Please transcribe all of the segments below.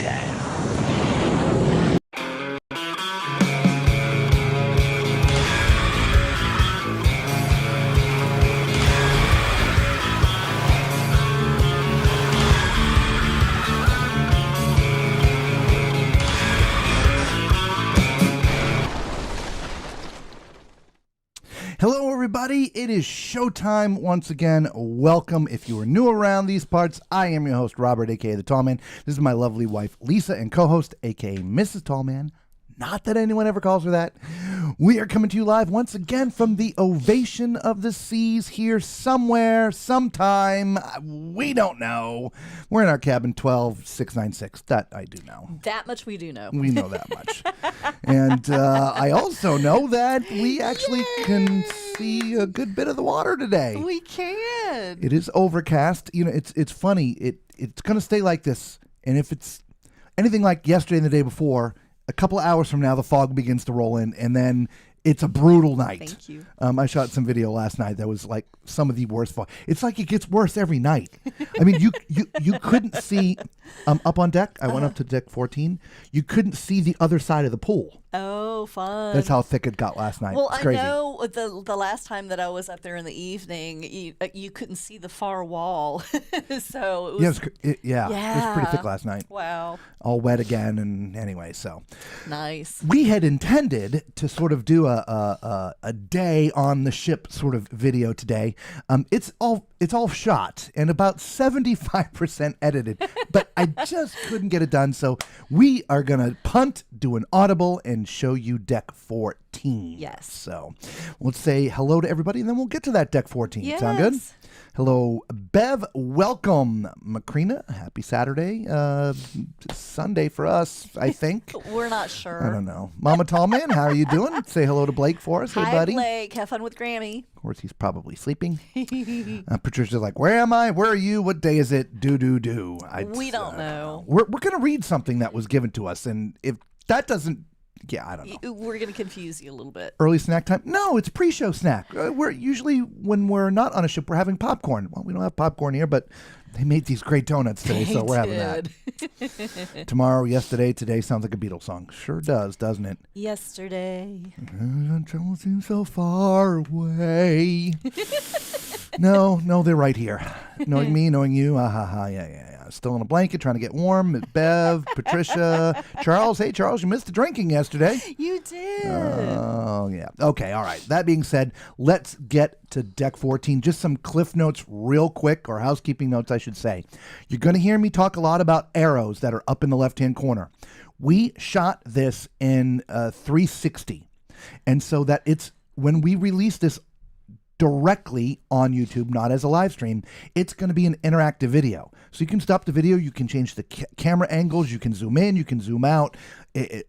time. Hello, everybody. It is showtime once again. Welcome. If you are new around these parts, I am your host, Robert, a.k.a. The Tall Man. This is my lovely wife, Lisa, and co-host, a.k.a. Mrs. Tall Man. Not that anyone ever calls her that. We are coming to you live once again from the Ovation of the Seas here somewhere, sometime. We don't know. We're in our cabin 12696. That I do know. That much we do know. We know that much. And I also know that we actually can see a good bit of the water today. We can. It is overcast. You know, it's funny. It's going to stay like this. And if it's anything like yesterday and the day before, a couple of hours from now, the fog begins to roll in, and then it's a brutal night. Thank you. I shot some video last night that was like some of the worst fog. It's like it gets worse every night. I mean, you couldn't see up on deck. I went up to deck 14. You couldn't see the other side of the pool. Oh, fun. That's how thick it got last night. Well, it's I crazy. know the last time that I was up there in the evening, you couldn't see the far wall. So it was... It was pretty thick last night. Wow. All wet again, and anyway, so. Nice. We had intended to sort of do a day on the ship sort of video today. It's all shot and about 75% edited, but I just couldn't get it done. So we are gonna punt, do an audible, and show you deck 14. Yes. So let's say hello to everybody, and then we'll get to that deck 14. Yes. Sound good? Hello, Bev. Welcome, Macrina. Happy Saturday. Sunday for us, I think. We're not sure. I don't know. Mama Tallman, how are you doing? Say hello to Blake for us. Hey, Hi, buddy. Blake. Have fun with Grammy. Of course, he's probably sleeping. Patricia's like, where am I? Where are you? What day is it? Do. We don't know. We're going to read something that was given to us, and if that doesn't, yeah, I don't know. We're going to confuse you a little bit. Early snack time? No, it's pre-show snack. We're usually, when we're not on a ship, we're having popcorn. Well, we don't have popcorn here, but they made these great donuts today, so we're having that. Tomorrow, yesterday, today sounds like a Beatles song. Sure does, doesn't it? Yesterday. Trouble seems so far away. No, they're right here. Knowing me, knowing you, yeah. Still in a blanket, trying to get warm. Bev, Patricia, Charles. Hey, Charles, you missed the drinking yesterday. You did. Oh, yeah. Okay, all right. That being said, let's get to deck 14. Just some cliff notes real quick, or housekeeping notes, I should say. You're going to hear me talk a lot about arrows that are up in the left-hand corner. We shot this in 360. And so that it's, when we release this directly on YouTube, not as a live stream, it's going to be an interactive video. So you can stop the video, you can change the camera angles, you can zoom in, you can zoom out,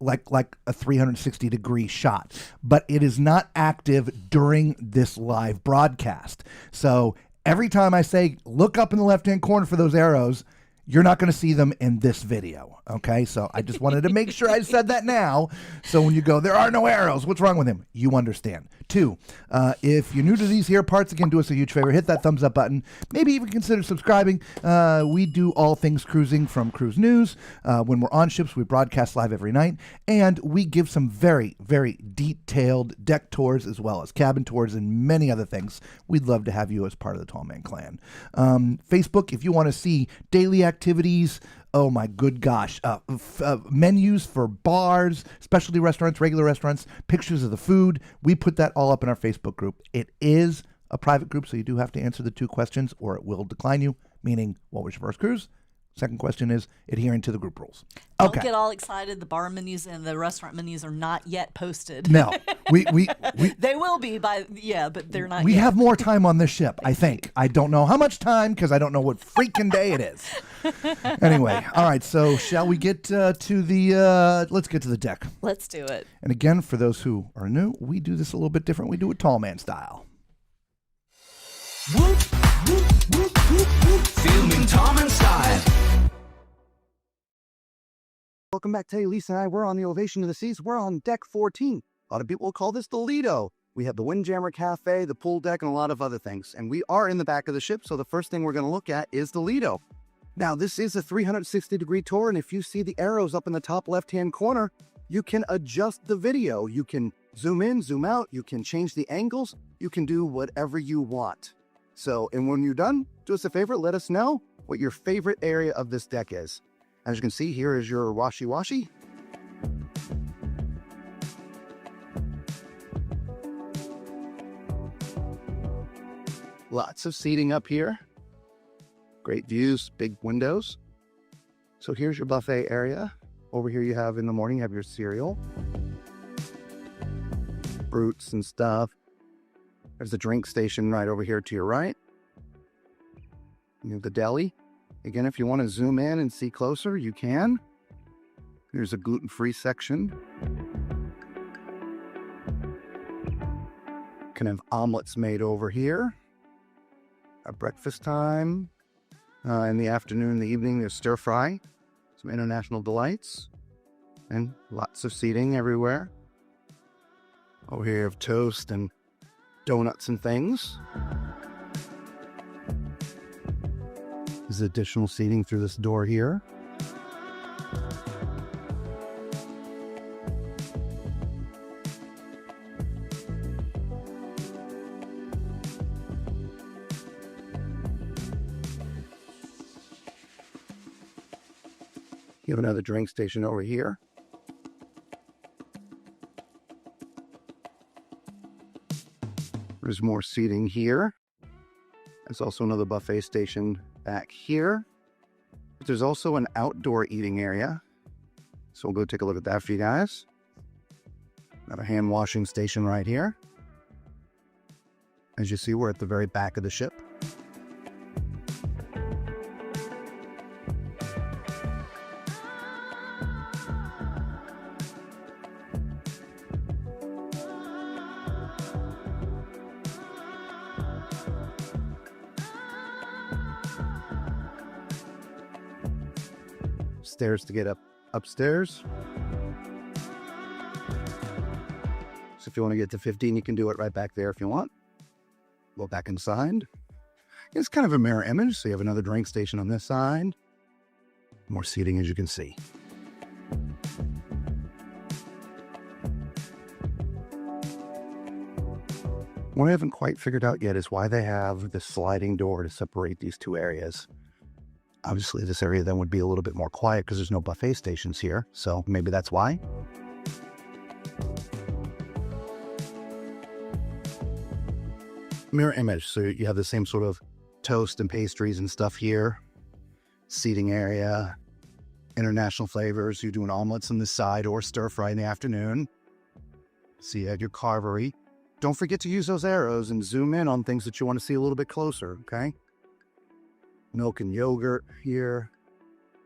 like a 360 degree shot. But it is not active during this live broadcast. So every time I say, look up in the left-hand corner for those arrows, you're not going to see them in this video, okay? So I just wanted to make sure I said that now. So when you go, there are no arrows, what's wrong with him? You understand. 2, if you're new to these here parts, again, do us a huge favor. Hit that thumbs up button. Maybe even consider subscribing. We do all things cruising from Cruise News. When we're on ships, we broadcast live every night. And we give some very, very detailed deck tours as well as cabin tours and many other things. We'd love to have you as part of the Tall Man Clan. Facebook, if you want to see daily activities, oh my good gosh, menus for bars, specialty restaurants, regular restaurants, pictures of the food. We put that all up in our Facebook group. It is a private group, so you do have to answer the 2 questions or it will decline you, meaning what was your first cruise? Second question is adhering to the group rules. Okay. Don't get all excited. The bar menus and the restaurant menus are not yet posted. No, we they will be but they're not we yet. have more time on this ship, I think. I don't know how much time because I don't know what freaking day it is. Anyway, all right, so shall we get to the, let's get to the deck. Let's do it. And again, for those who are new, we do this a little bit different. We do it tall man style. Whoop, whoop, whoop, whoop, whoop. Filming Tom and style. Welcome back. Today, Lisa and I, we're on the Ovation of the Seas. We're on deck 14. A lot of people call this the Lido. We have the Windjammer Cafe, the pool deck, and a lot of other things. And we are in the back of the ship, so the first thing we're going to look at is the Lido. Now, this is a 360-degree tour, and if you see the arrows up in the top left-hand corner, you can adjust the video. You can zoom in, zoom out, you can change the angles, you can do whatever you want. So, and when you're done, do us a favor, let us know what your favorite area of this deck is. As you can see, here is your washi-washi. Lots of seating up here. Great views, big windows. So here's your buffet area. Over here you have, in the morning, you have your cereal, fruits and stuff. There's the drink station right over here to your right. You have the deli. Again, if you want to zoom in and see closer, you can. Here's a gluten-free section. Can have omelets made over here. At breakfast time. In the afternoon, the evening, there's stir fry. Some international delights. And lots of seating everywhere. Over here you have toast and donuts and things. There's additional seating through this door here. You have another drink station over here. There's more seating here. There's also another buffet station back here. But there's also an outdoor eating area. So we'll go take a look at that for you guys. Got a hand washing station right here. As you see, we're at the very back of the ship. Stairs to get upstairs. So if you want to get to 15, you can do it right back there if you want. Go back inside. It's kind of a mirror image, so you have another drink station on this side. More seating, as you can see. What I haven't quite figured out yet is why they have this sliding door to separate these two areas. Obviously, this area then would be a little bit more quiet because there's no buffet stations here, so maybe that's why. Mirror image, so you have the same sort of toast and pastries and stuff here. Seating area, international flavors. You're doing omelets on this side or stir fry in the afternoon. So you have your carvery. Don't forget to use those arrows and zoom in on things that you want to see a little bit closer, okay? Milk and yogurt here.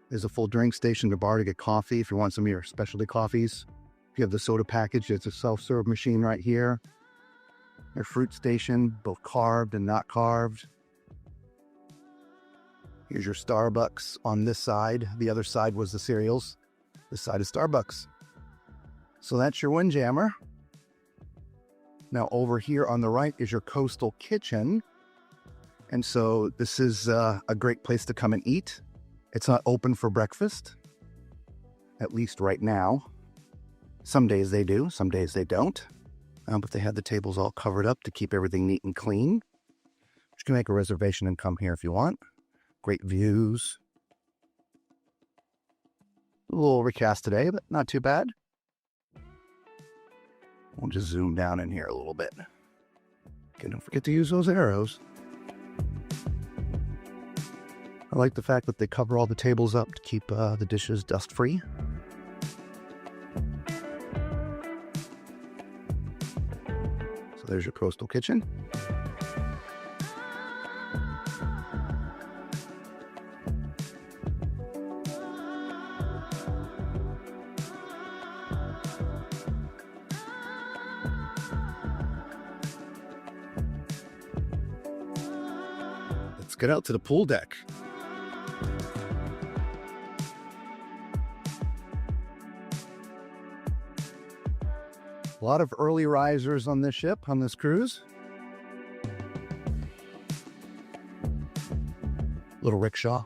There's a full drink station, the bar to get coffee if you want some of your specialty coffees. If you have the soda package, it's a self-serve machine right here. Your fruit station, both carved and not carved. Here's your Starbucks on this side. The other side was the cereals. This side is Starbucks. So that's your Windjammer. Now over here on the right is your coastal kitchen. And so this is a great place to come and eat. It's not open for breakfast, at least right now. Some days they do, some days they don't. But they have the tables all covered up to keep everything neat and clean. You can make a reservation and come here if you want. Great views. A little overcast today, but not too bad. We'll just zoom down in here a little bit. Okay, don't forget to use those arrows. I like the fact that they cover all the tables up to keep the dishes dust-free. So there's your coastal kitchen. Let's get out to the pool deck. A lot of early risers on this ship, on this cruise. Little rickshaw.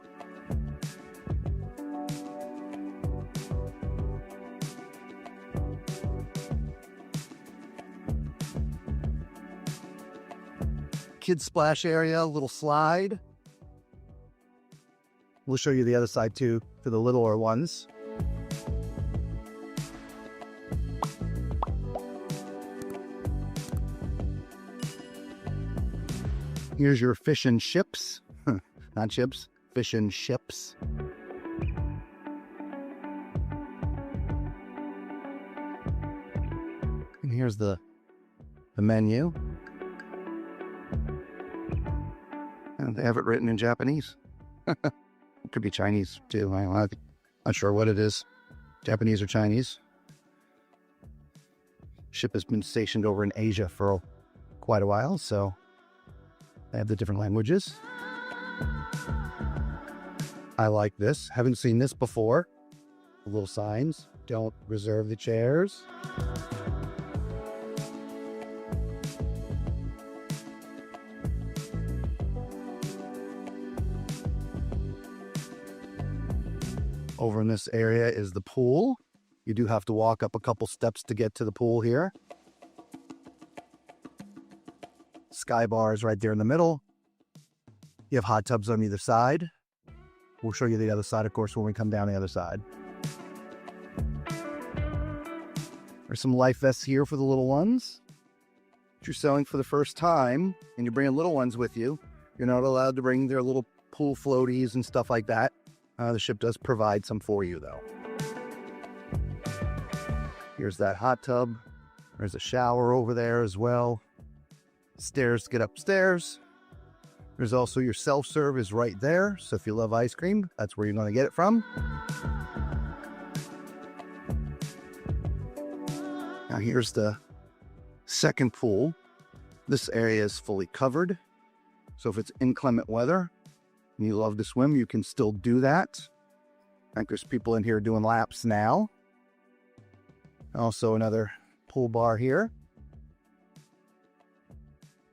kids splash area, little slide. We'll show you the other side too for the littler ones. Here's your fish and ships. Not chips, fish and ships. And here's the menu. And they have it written in Japanese. It could be Chinese too. I'm not sure what it is. Japanese or Chinese. Ship has been stationed over in Asia for quite a while, so they have the different languages. I like this. Haven't seen this before. Little signs. Don't reserve the chairs. Over in this area is the pool. You do have to walk up a couple steps to get to the pool here. Sky bars right there in the middle. You have hot tubs on either side. We'll show you the other side, of course, when we come down the other side. There's some life vests here for the little ones. If you're selling for the first time and you're bringing little ones with you, you're not allowed to bring their little pool floaties and stuff like that. The ship does provide some for you, though. Here's that hot tub. There's a shower over there as well. Stairs to get upstairs. There's also your self-serve is right there. So if you love ice cream, that's where you're going to get it from. Now here's the second pool. This area is fully covered. So if it's inclement weather and you love to swim, you can still do that. I think there's people in here doing laps now. Also another pool bar here.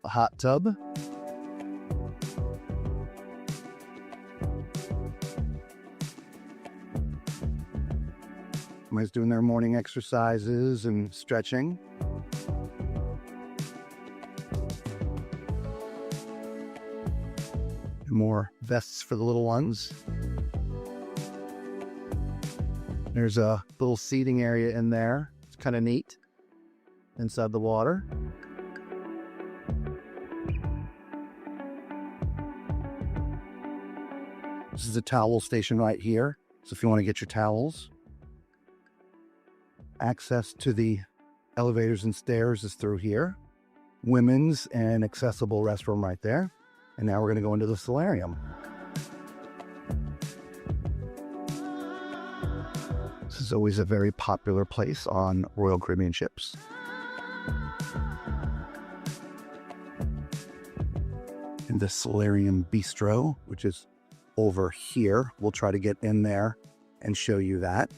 A hot tub. Everybody's doing their morning exercises and stretching. More vests for the little ones. There's a little seating area in there. It's kind of neat inside the water. This is a towel station right here. So if you want to get your towels, access to the elevators and stairs is through here. Women's and accessible restroom right there. And now we're going to go into the solarium. This is always a very popular place on Royal Caribbean ships. And the solarium bistro, which is over here. We'll try to get in there and show you that.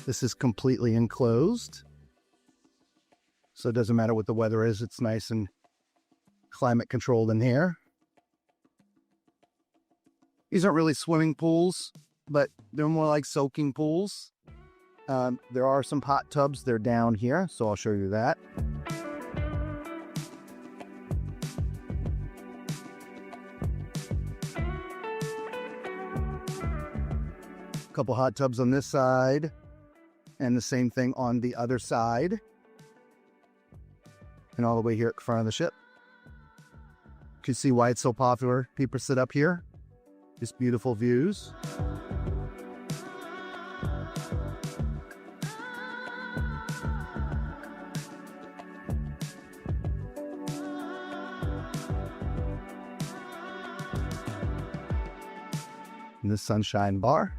This is completely enclosed. So it doesn't matter what the weather is. It's nice and climate controlled in here. These aren't really swimming pools, but they're more like soaking pools. There are some hot tubs. They're down here, so I'll show you that. A couple hot tubs on this side, and the same thing on the other side. And all the way here at the front of the ship. You can see why it's so popular. People sit up here. Just beautiful views. And the sunshine bar.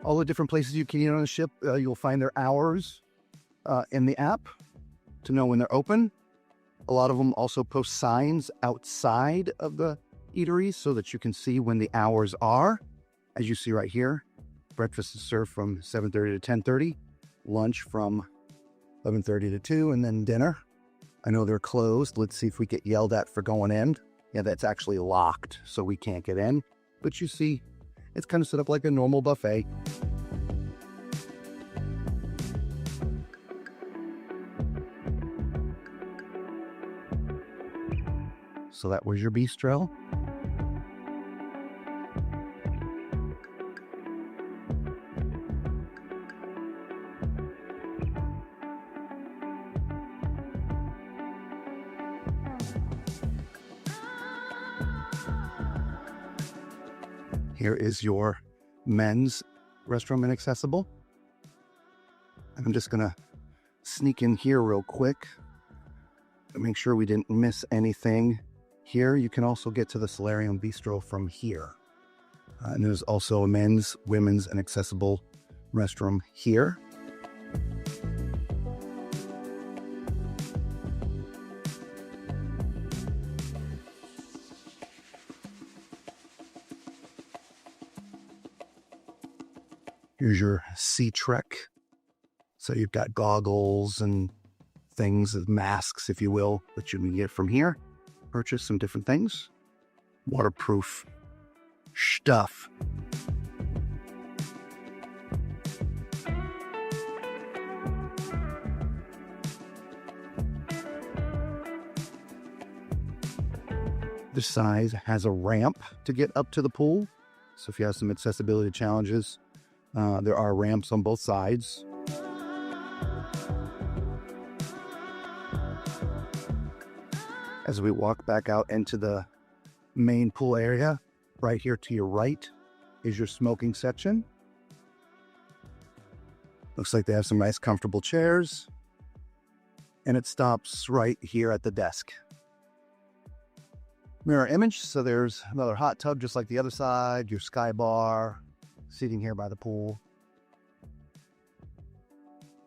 All the different places you can eat on the ship, you'll find their hours in the app to know when they're open. A lot of them also post signs outside of the eateries so that you can see when the hours are. As you see right here, breakfast is served from 7:30 to 10:30, lunch from 11:30 to 2, and then dinner. I know they're closed. Let's see if we get yelled at for going in. Yeah, that's actually locked, so we can't get in. But you see It's kind of set up like a normal buffet. So that was your bistro. Here is your men's restroom and accessible. I'm just gonna sneak in here real quick to make sure we didn't miss anything. Here you can also get to the Solarium Bistro from here. And there's also a men's, women's, and accessible restroom here. Here's your Sea Trek. So you've got goggles and things, masks, if you will, that you can get from here. Purchase some different things. Waterproof stuff. This size has a ramp to get up to the pool. So if you have some accessibility challenges, there are ramps on both sides. As we walk back out into the main pool area, right here to your right is your smoking section. Looks like they have some nice comfortable chairs. And it stops right here at the desk. Mirror image, so there's another hot tub just like the other side, your sky bar, seating here by the pool.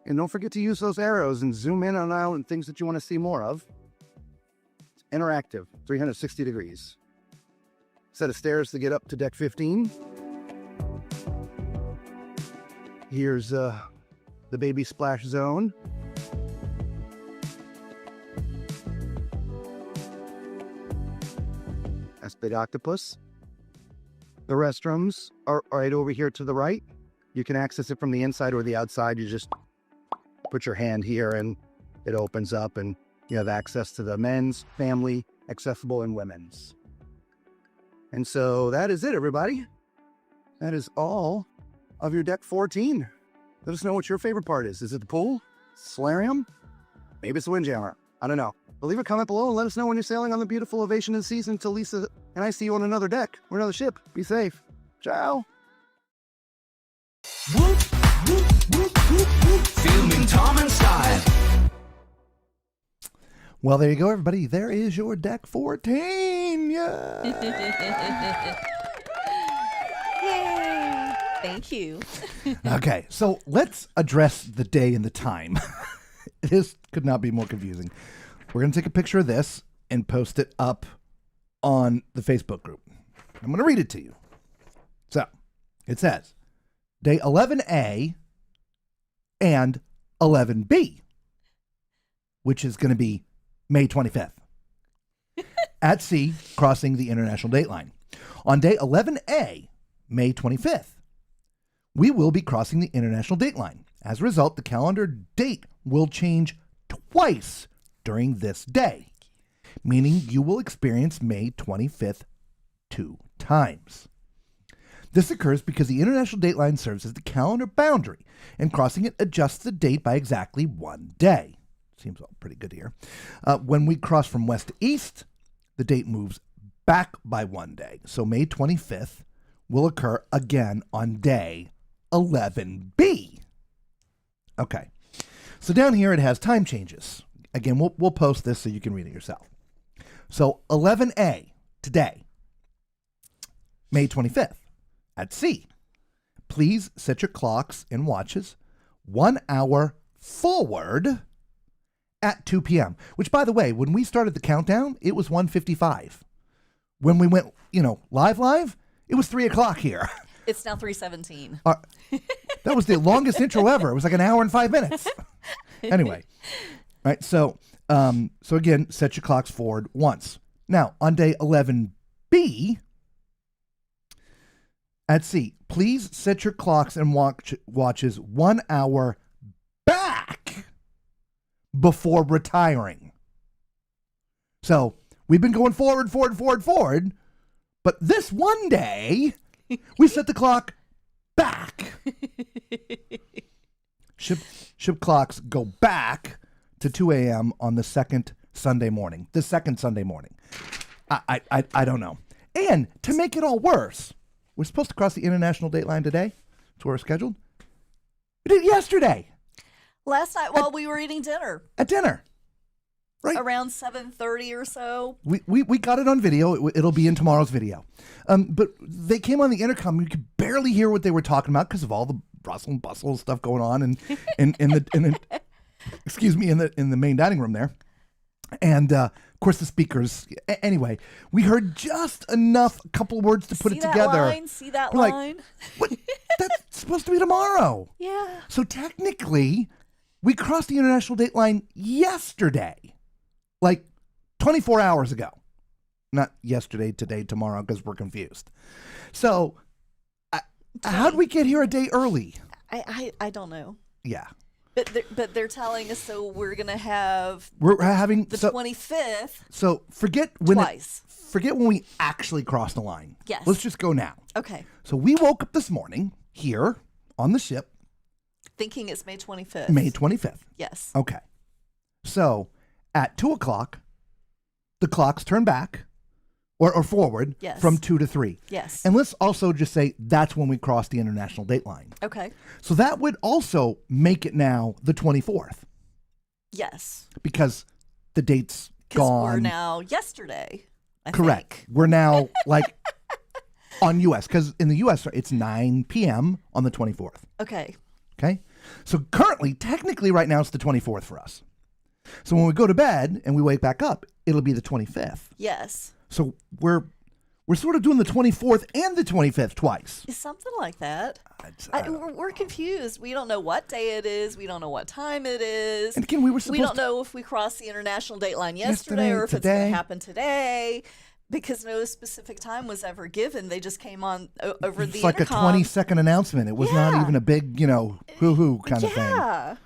And don't forget to use those arrows and zoom in on out and things that you want to see more of. It's interactive, 360 degrees. Set of stairs to get up to deck 15. Here's the baby splash zone. That's Big Octopus. The restrooms are right over here to the right. You can access it from the inside or the outside. You just put your hand here and it opens up and you have access to the men's, family, accessible, and women's. And so that is it, everybody. That is all of your deck 14. Let us know what your favorite part is. Is it the pool? Solarium? Maybe it's the windjammer. I don't know. But leave a comment below and let us know when you're sailing on the beautiful Ovation of the season until Lisa and I see you on another deck or another ship. Be safe. Ciao. Filming Tom and Style. Well, there you go, everybody. There is your deck 14. Yeah. Yay! Thank you. Okay, so let's address the day and the time. This could not be more confusing. We're going to take a picture of this and post it up on the Facebook group. I'm going to read it to you. So, it says, day 11A and 11B, which is going to be May 25th. At sea, crossing the international date line. On day 11A, May 25th, we will be crossing the international date line. As a result, the calendar date will change twice during this day, meaning you will experience May 25th 2 times. This occurs because the international date line serves as the calendar boundary, and crossing it adjusts the date by exactly 1 day. Seems all pretty good here. When we cross from west to east, the date moves back by 1 day. So May 25th will occur again on day 11B. Okay. So down here it has time changes. Again, we'll post this so you can read it yourself. So 11A, today, May 25th, at sea. Please set your clocks and watches 1 hour forward at 2 p.m., which, by the way, when we started the countdown, it was 1:55. When we went, live, it was 3 o'clock here. It's now 3:17. That was the longest intro ever. It was like an hour and 5 minutes. Anyway, right. So again, set your clocks forward once. Now on day 11B, At sea, please set your clocks and watches 1 hour back before retiring. So we've been going forward, but this one day we set the clock back. Ship clocks go back to 2 a.m. on the second Sunday morning. I don't know. And to make it all worse, we're supposed to cross the international date line today. That's where we're scheduled. We did it yesterday. Last night while we were eating dinner. At dinner. Right. Around 7:30 or so. We got it on video. It'll be in tomorrow's video. But they came on the intercom. You could barely hear what they were talking about because of all the rustle and bustle stuff going on in the excuse me, in the main dining room there. And of course the speakers. Anyway, we heard just enough, a couple of words to put it together. See that We're line? What? That's supposed to be tomorrow. Yeah. So technically, we crossed the international date line yesterday. Like 24 hours ago. Not yesterday, today, tomorrow, because we're confused. So, how'd we get here a day early? I don't know. Yeah. But they're telling us, so we're going to have We're having the 25th So forget when twice. Forget when we actually crossed the line. Yes. Let's just go now. Okay. So we woke up this morning here on the ship. Thinking it's May 25th. May 25th. Yes. Okay. So at 2 o'clock, the clocks turn back or forward Yes. from 2 to 3. Yes. And let's also just say that's when we crossed the international date line. Okay. So that would also make it now the 24th Yes. because the date's Because gone. we're now yesterday. I Correct. think. We're now like on U.S. because in the U.S. it's 9 p.m. on the 24th. Okay. Okay. So currently, technically right now it's the 24th for us. So when we go to bed and we wake back up, it'll be the 25th. Yes. So we're sort of doing the 24th and the 25th twice. It's something like that. We're confused. We don't know what day it is. We don't know what time it is. And again, we don't know if we crossed the international date line yesterday or if it's going to happen today because no specific time was ever given. They just came on over the It's like intercom. a 20-second announcement. It was not even a big, hoo-hoo kind of thing. Yeah.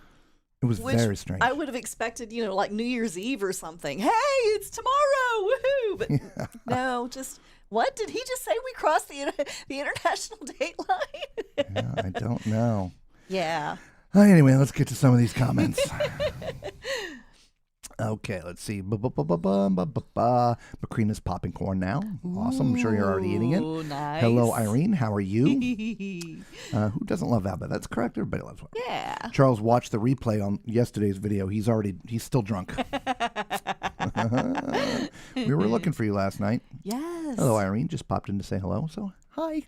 It was Which very strange. I would have expected, like New Year's Eve or something. Hey, it's tomorrow. Woohoo. But no, just, what? Did he just say we crossed the international date line? Yeah, I don't know. Yeah. Anyway, let's get to some of these comments. Okay, let's see. Macrina's popping corn now. Awesome. I'm sure you're already eating it. Ooh, nice. Hello, Irene. How are you? Who doesn't love Abba? That's correct. Everybody loves one. Yeah. Charles watched the replay on yesterday's video. He's still drunk. We were looking for you last night. Yes. Hello, Irene. Just popped in to say hello. So, hi.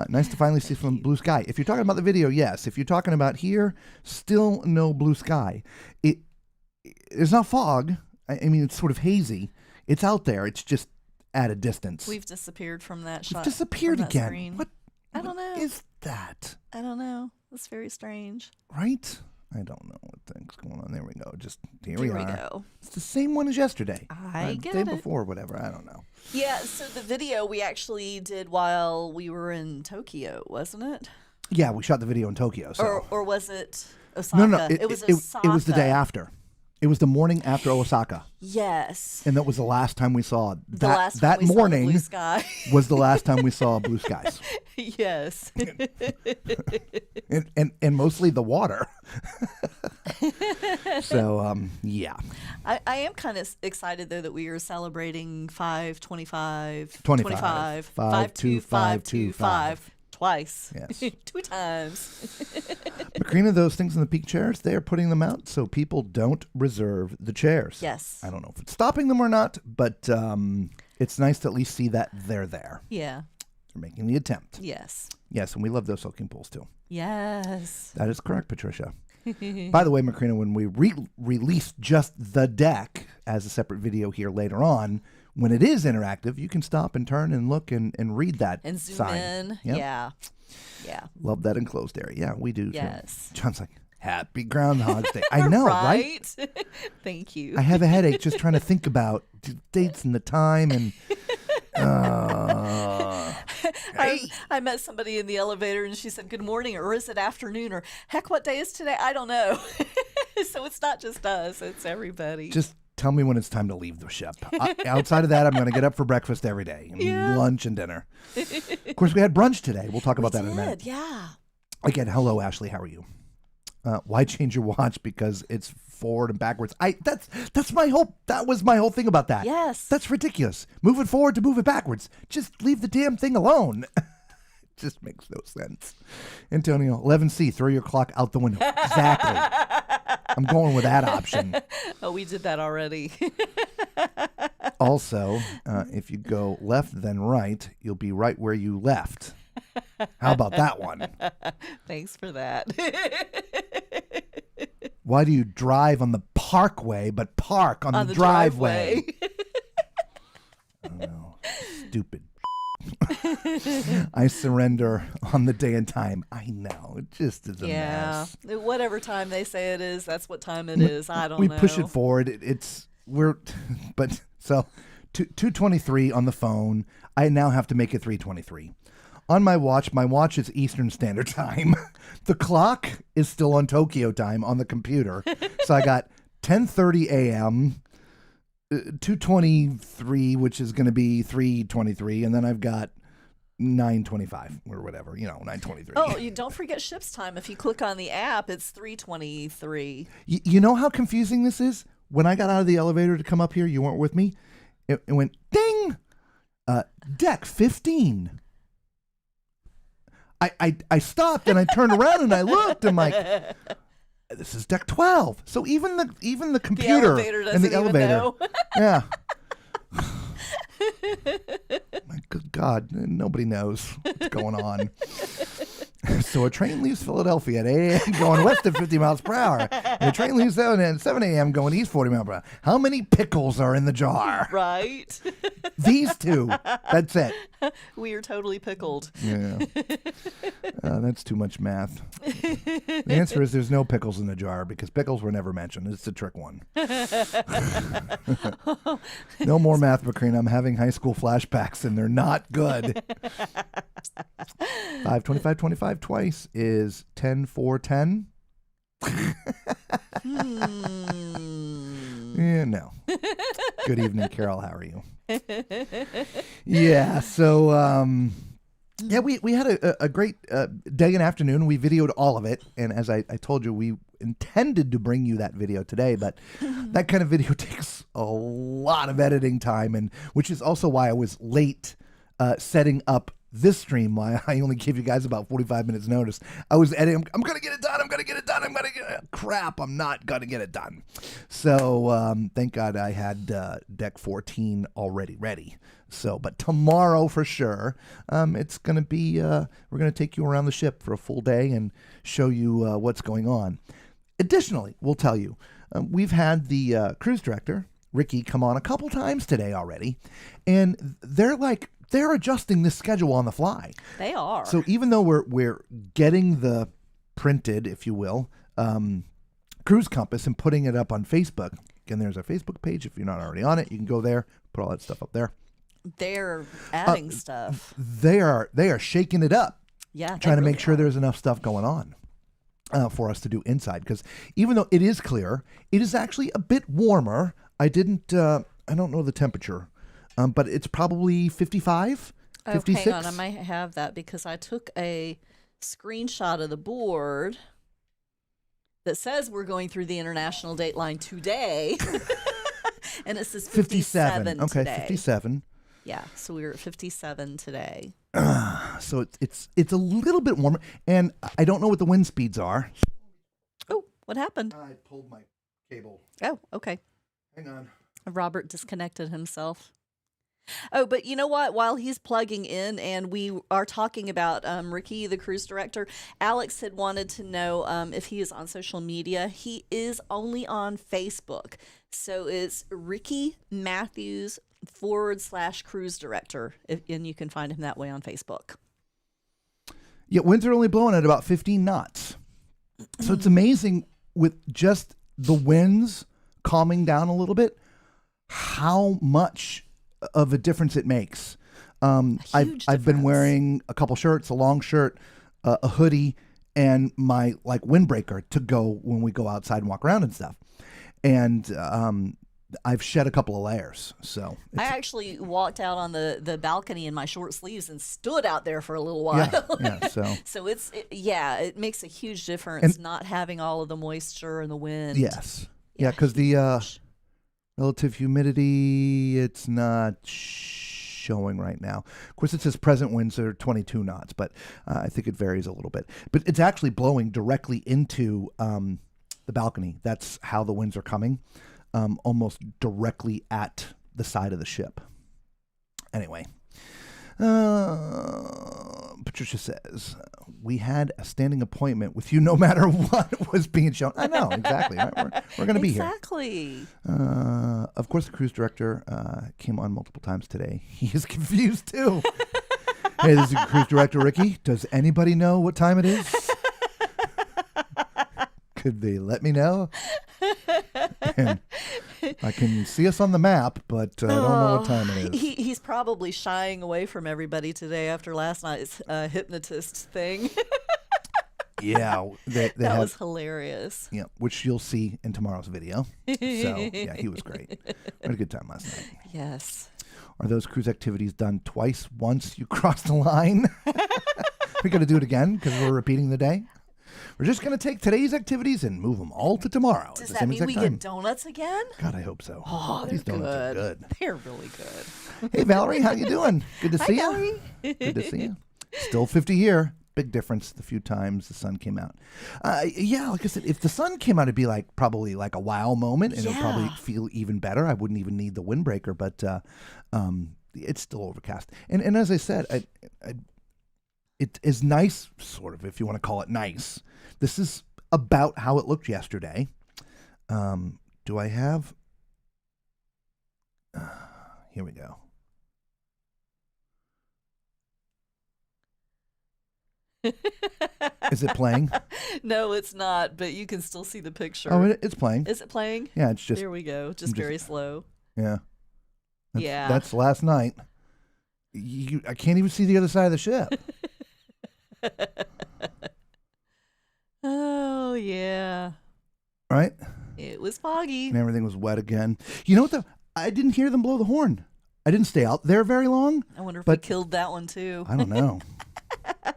Nice to finally see some blue sky. If you're talking about the video, yes. If you're talking about here, still no blue sky. It's not fog. I mean, it's sort of hazy. It's out there. It's just at a distance. We've disappeared from that shot. We've disappeared from that again. screen. What I don't know. is that? I don't know. That's very strange. Right? I don't know what thing's going on. There we go. Just here we we are. Go. It's the same one as yesterday. I get day it. before, whatever. I don't know. Yeah, so the video we actually did while we were in Tokyo, wasn't it? Yeah, we shot the video in Tokyo. So. Or was it Osaka? No. It was Osaka. It was the day after. It was the morning after Osaka. Yes. And that was the last time we saw that morning blue sky. was the last time we saw blue skies. Yes. and mostly the water. So yeah. I am kind of excited though that we are celebrating 5/25 25 5/2/5/2/5 twice. Yes. 2 times. Macrina, those things in the peak chairs, they are putting them out so people don't reserve the chairs. Yes. I don't know if it's stopping them or not, but it's nice to at least see that they're there. Yeah. They're making the attempt. Yes. Yes, and we love those soaking pools too. Yes. That is correct, Patricia. By the way, Macrina, when we release just the deck as a separate video here later on, when it is interactive, you can stop and turn and look and read that And zoom sign. in. Yep. Yeah. Yeah. Love that enclosed area. Yeah, we do. Yes. Too. John's like, happy Groundhog's Day. I know, right? Thank you. I have a headache just trying to think about the dates and the time and I met somebody in the elevator and she said, good morning, or is it afternoon, or heck, what day is today? I don't know. So it's not just us, it's everybody. Just tell me when it's time to leave the ship. Outside of that, I'm going to get up for breakfast every day, and lunch and dinner. Of course, we had brunch today. We'll talk about that in a minute. Yeah. Again, hello, Ashley. How are you? Why change your watch? Because it's forward and backwards. That was my whole thing about that. Yes. That's ridiculous. Move it forward to move it backwards. Just leave the damn thing alone. Just makes no sense. Antonio, 11C, throw your clock out the window. Exactly. I'm going with that option. Oh, we did that already. Also, if you go left then right, you'll be right where you left. How about that one? Thanks for that. Why do you drive on the parkway but park on the driveway? Oh, stupid. I surrender on the day and time. I know. It just is a mess. Whatever time they say it is, that's what time it is. I don't know. We push it forward. But so 2:23 on the phone. I now have to make it 3:23. On my watch is Eastern Standard Time. The clock is still on Tokyo time on the computer. So I got 10:30 a.m., 2:23, which is going to be 3:23, and then I've got 9:25 or whatever, 9:23. Oh, you don't forget ship's time. If you click on the app, it's 3:23. You know how confusing this is? When I got out of the elevator to come up here, you weren't with me. It went ding, deck 15. I stopped and I turned around and I looked. I'm like, this is deck 12. So even the computer and the elevator, yeah. My good God, nobody knows what's going on. So a train leaves Philadelphia at 8 a.m. going west at 50 miles per hour. And a train leaves at 7 a.m. going east 40 miles per hour. How many pickles are in the jar? Right. These two. That's it. We are totally pickled. Yeah. That's too much math. The answer is there's no pickles in the jar because pickles were never mentioned. It's a trick one. No more math, Macrina. I'm having high school flashbacks and they're not good. 5, 25, 25 twice is 10, 4, 10. Yeah, no. Good evening, Carol. How are you? Yeah, so we had a great day and afternoon. We videoed all of it, and as I told you, we intended to bring you that video today, but that kind of video takes a lot of editing time, and which is also why I was late setting up this stream. Why I only gave you guys about 45 minutes notice. I was editing. I'm gonna get it done. Crap, I'm not gonna get it done. So thank God I had deck 14 already ready. So, but tomorrow for sure, it's gonna be. We're gonna take you around the ship for a full day and show you what's going on. Additionally, we'll tell you we've had the cruise director Ricky come on a couple times today already, and they're adjusting this schedule on the fly. They are. So even though we're getting the printed, if you will, cruise compass and putting it up on Facebook. Again, there's our Facebook page. If you're not already on it, you can go there, put all that stuff up there. They're adding stuff. They are shaking it up. Yeah. Trying to make sure there's enough stuff going on for us to do inside. Because even though it is clear, it is actually a bit warmer. I don't know the temperature. But it's probably 55, 56. Hang on. I might have that because I took a screenshot of the board that says we're going through the international dateline today. And it says 57 Okay, today. 57. Yeah, so we were at 57 today. So it's a little bit warmer. And I don't know what the wind speeds are. Oh, what happened? I pulled my cable. Oh, okay. Hang on. Robert disconnected himself. Oh, but you know what? While he's plugging in and we are talking about Ricky, the cruise director, Alex had wanted to know if he is on social media. He is only on Facebook. So it's Ricky Matthews /cruise director. And you can find him that way on Facebook. Yeah, winds are only blowing at about 15 knots. So it's amazing with just the winds calming down a little bit, how much of a difference it makes. I've been wearing a couple shirts, a long shirt, a hoodie, and my like windbreaker to go when we go outside and walk around and stuff. And I've shed a couple of layers. So I actually walked out on the balcony in my short sleeves and stood out there for a little while. Yeah. So it makes a huge difference not having all of the moisture and the wind. Yes. Yeah, because the relative humidity, it's not showing right now. Of course, it says present winds are 22 knots, but I think it varies a little bit. But it's actually blowing directly into the balcony. That's how the winds are coming, almost directly at the side of the ship. Anyway, Patricia says, we had a standing appointment with you no matter what was being shown. I know, exactly. Right? We're going to be here. Exactly. Of course, the cruise director came on multiple times today. He is confused, too. Hey, this is the cruise director, Ricky. Does anybody know what time it is? Could they let me know? And I can see us on the map, but I don't know what time it is. He's probably shying away from everybody today after last night's hypnotist thing. Yeah, they that was hilarious. Yeah, which you'll see in tomorrow's video. So, yeah, he was great. We had a good time last night. Yes. Are those cruise activities done twice once you cross the line? We're going to do it again because we're repeating the day? We're just going to take today's activities and move them all to tomorrow. Does that mean we get donuts again? God, I hope so. Oh, these donuts are good. They're really good. Hey, Valerie, how you doing? Good to see you. Valerie. Good to see you. Still 50 here. Big difference the few times the sun came out. Yeah, like I said, if the sun came out, it'd be like probably like a wow moment, and it'll probably feel even better. I wouldn't even need the windbreaker, but it's still overcast. And as I said, it is nice, sort of, if you want to call it nice. This is about how it looked yesterday. Do I have? Here we go. Is it playing? No, it's not, but you can still see the picture. Oh, it's playing. Is it playing? Yeah, it's just. There we go. Just very slow. Yeah. Yeah. That's last night. I can't even see the other side of the ship. Oh, yeah. Right? It was foggy. And everything was wet again. You know what? I didn't hear them blow the horn. I didn't stay out there very long. I wonder if we killed that one, too. I don't know. I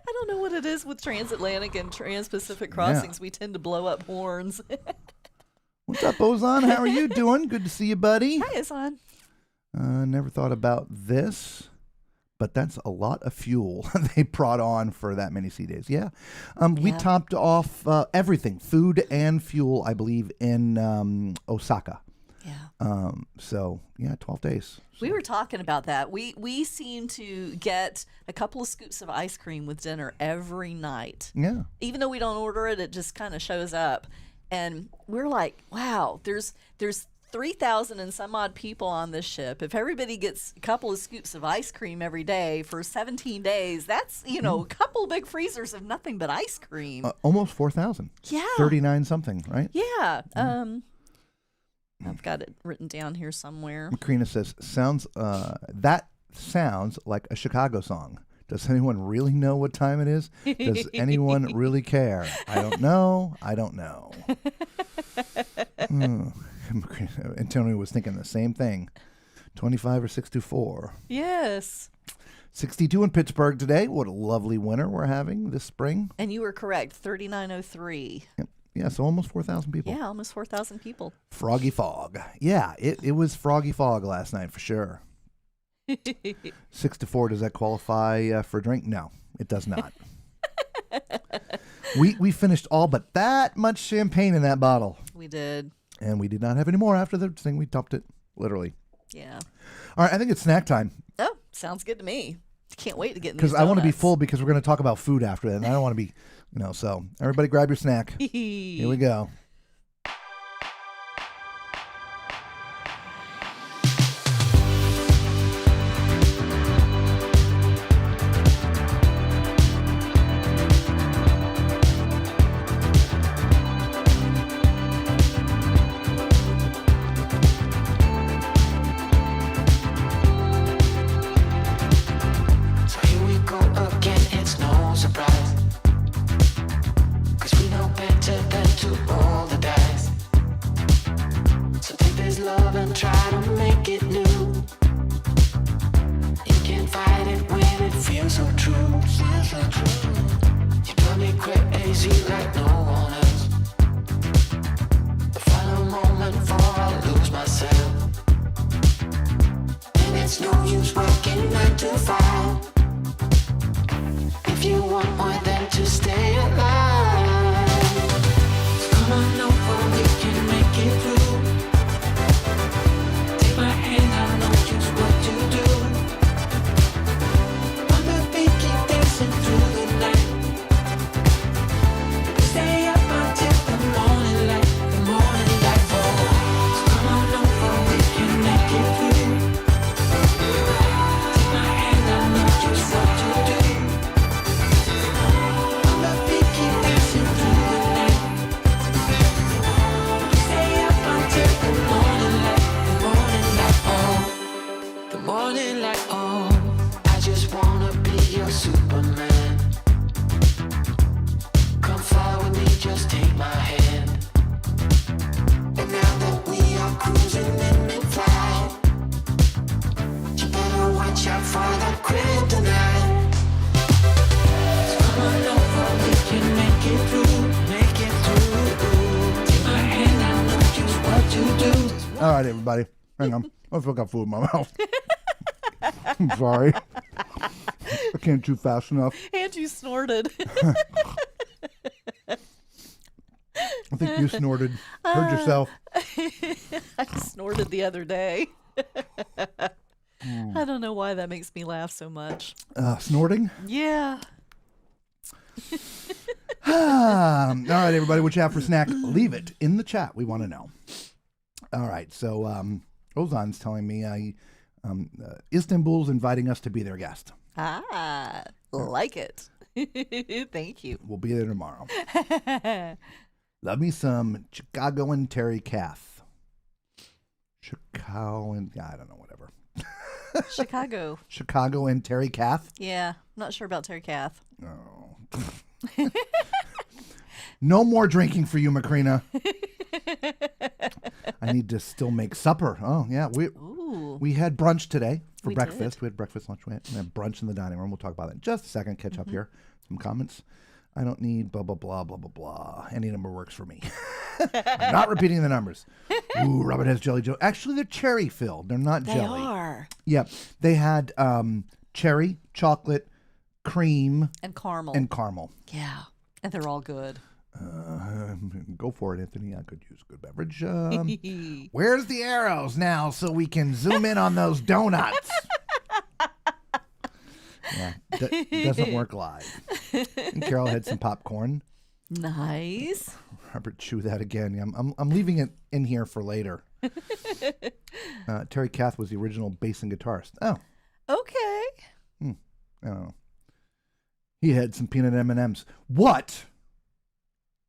don't know what it is with transatlantic and transpacific crossings. Yeah. We tend to blow up horns. What's up, Ozan? How are you doing? Good to see you, buddy. Hi, Ozan. Never thought about this, but that's a lot of fuel they brought on for that many sea days. Yeah. We topped off everything, food and fuel, I believe, in Osaka. Yeah. So, yeah, 12 days. So. We were talking about that. We seem to get a couple of scoops of ice cream with dinner every night. Yeah. Even though we don't order it, it just kind of shows up. And we're like, wow, there's 3,000 and some odd people on this ship. If everybody gets a couple of scoops of ice cream every day for 17 days, that's, a couple big freezers of nothing but ice cream. Almost 4,000. Yeah. 39 something, right? Yeah. I've got it written down here somewhere. Macrina says, that sounds like a Chicago song. Does anyone really know what time it is? Does anyone really care? I don't know. Antonio was thinking the same thing. 25 or 624. Yes. 62 in Pittsburgh today. What a lovely winter we're having this spring. And you were correct. 3903. Yep. Yeah, so almost 4,000 people. Yeah, almost 4,000 people. Froggy fog. Yeah, it was froggy fog last night for sure. 6-4, does that qualify for a drink? No, it does not. We finished all but that much champagne in that bottle. We did. And we did not have any more after the thing. We topped it, literally. Yeah. All right, I think it's snack time. Oh, sounds good to me. Can't wait to get in these because I want to be donuts. full because we're going to talk about food after that, and I don't want to be, so everybody grab your snack. Here we go. easy like no one else. The final moment before I lose myself. And it's no use working 9 to 5 if you want more than to stay alive. So come on over, we can make it through. Take my hand, I know just what to do. On the beat, keep dancing through the night. Stay up until the morning light, the morning light falls. So come on over, we can make it through. Take my hand, I know just what to do. On the beat, keep dancing through the night. Stay up until the morning light, the morning light falls. The morning light on. I just wanna be your Superman. Come fly with me, just take my hand. And now that we are cruising in mid-flight, you better watch out for the kryptonite. So come on over, we can make it through, make it through. Take my hand, I know just what to do. All right, everybody. Hang on. I still got food in my mouth. I'm sorry. I can't chew fast enough. And you snorted. I think you snorted. Heard yourself. I snorted the other day. I don't know why that makes me laugh so much. Snorting? Yeah. All right, everybody. What you have for snack? Leave it in the chat. We want to know. All right. So Ozan's telling me Istanbul's inviting us to be their guest. Ah, like it. Thank you. We'll be there tomorrow. Love me some Chicago and Terry Kath. Chicago and I don't know, whatever. Chicago. Chicago and Terry Kath. Yeah, not sure about Terry Kath. Oh. No more drinking for you, Macrina. I need to still make supper. Oh yeah, we had brunch today for We breakfast. did. We had breakfast, lunch, we had brunch in the dining room. We'll talk about that in just a second. Catch up here. Some comments. I don't need blah blah blah blah blah blah. Any number works for me. I'm not repeating the numbers. Ooh, Robert has Jelly Joe. Actually, they're cherry filled. They're not They jelly. are. Yep, they had cherry, chocolate, cream, And caramel. and caramel. Yeah. And they're all good. Go for it, Anthony. I could use a good beverage. Where's the arrows now so we can zoom in on those donuts? Yeah, doesn't work live. And Carol had some popcorn. Nice. Robert, chew that again. I'm leaving it in here for later. Terry Kath was the original bass and guitarist. Oh, Okay. I don't know. He had some peanut M&Ms. What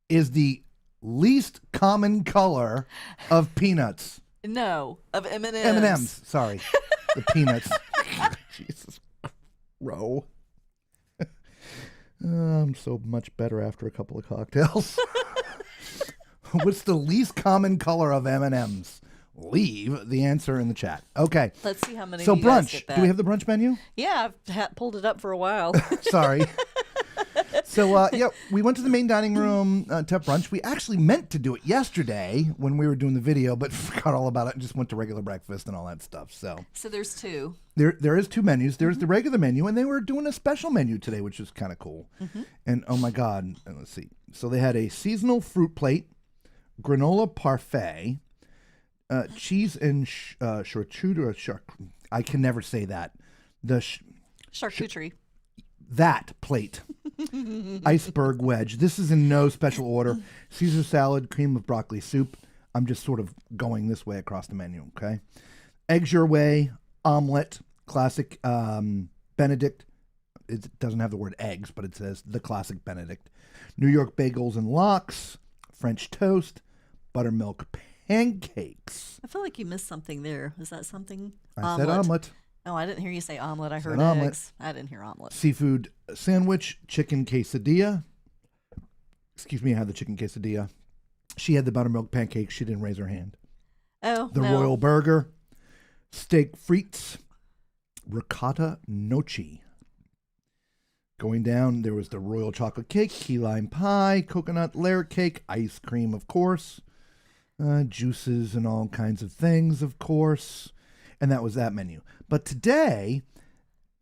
is the least common color of peanuts? No, of M&Ms. M&Ms. Sorry, the peanuts. Jesus, Ro. I'm so much better after a couple of cocktails. What's the least common color of M&Ms? Leave the answer in the chat. Okay. Let's see how many So of you guys brunch. get that. Do we have the brunch menu? Yeah, I've pulled it up for a while. Sorry. So, yeah, we went to the main dining room to have brunch. We actually meant to do it yesterday when we were doing the video, but forgot all about it and just went to regular breakfast and all that stuff. So So there's two. there is two menus. There's the regular menu, and they were doing a special menu today, which was kind of cool. And, oh, my God. And let's see. So they had a seasonal fruit plate, granola parfait, cheese and charcuterie. I can never say that. Charcuterie. That plate. Iceberg wedge. This is in no special order. Caesar salad, cream of broccoli soup. I'm just sort of going this way across the menu, okay? Eggs your way, omelet, classic Benedict. It doesn't have the word eggs, but it says the classic Benedict. New York bagels and lox, French toast, buttermilk pancakes. I feel like you missed something there. Is that something? I said omelet. Oh, I didn't hear you say omelet. I heard omelet. eggs. I didn't hear omelet. Seafood sandwich, chicken quesadilla. Excuse me, I had the chicken quesadilla. She had the buttermilk pancakes. She didn't raise her hand. Oh, The no. royal burger, steak frites, ricotta noci. Going down, there was the royal chocolate cake, key lime pie, coconut layer cake, ice cream, of course, juices and all kinds of things, of course. And that was that menu. But today,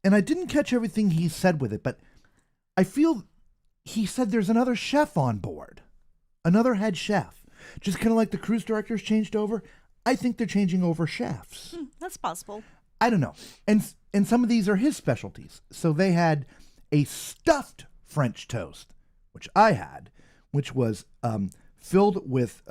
and I didn't catch everything he said with it, but I feel he said there's another chef on board, another head chef. Just kind of like the cruise directors changed over. I think they're changing over chefs. That's possible. I don't know. And some of these are his specialties. So they had a stuffed French toast, which I had, which was filled with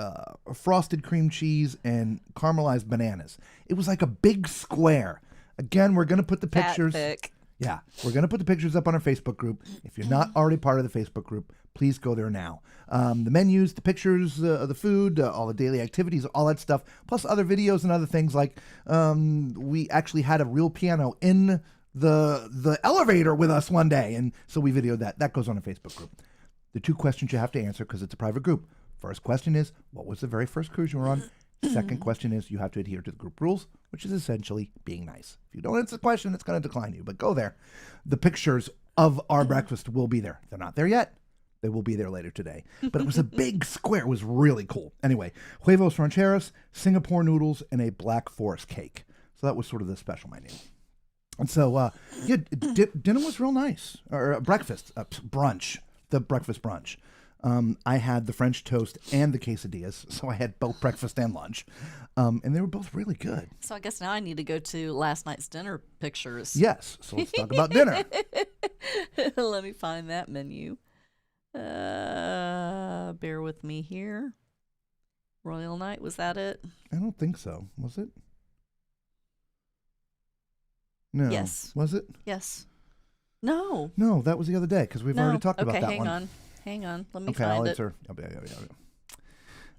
frosted cream cheese and caramelized bananas. It was like a big square. Again, we're going to put the pictures. Thick. Yeah, we're going to put the pictures up on our Facebook group. If you're not already part of the Facebook group, please go there now. The menus, the pictures of the food, all the daily activities, all that stuff, plus other videos and other things like we actually had a real piano in the elevator with us one day, and so we videoed that. That goes on a Facebook group. The 2 questions you have to answer because it's a private group. First question is, what was the very first cruise you were on? Second question is, you have to adhere to the group rules, which is essentially being nice. If you don't answer the question, it's going to decline you, but go there. The pictures of our breakfast will be there. They're not there yet. They will be there later today. But it was a big square. It was really cool. Anyway, huevos rancheros, Singapore noodles, and a Black Forest cake. So that was sort of the special menu. And so, dinner was real nice. Or breakfast, brunch, the breakfast brunch. I had the French toast and the quesadillas, so I had both breakfast and lunch. And they were both really good. So I guess now I need to go to last night's dinner pictures. Yes, so let's talk about dinner. Let me find that menu. Bear with me here. Royal Night, was that it? I don't think so. Was it? No. Yes. Was it? Yes. No. No, that was the other day because we've already talked about that hang one. Hang on. Let me Okay, find I'll it. answer.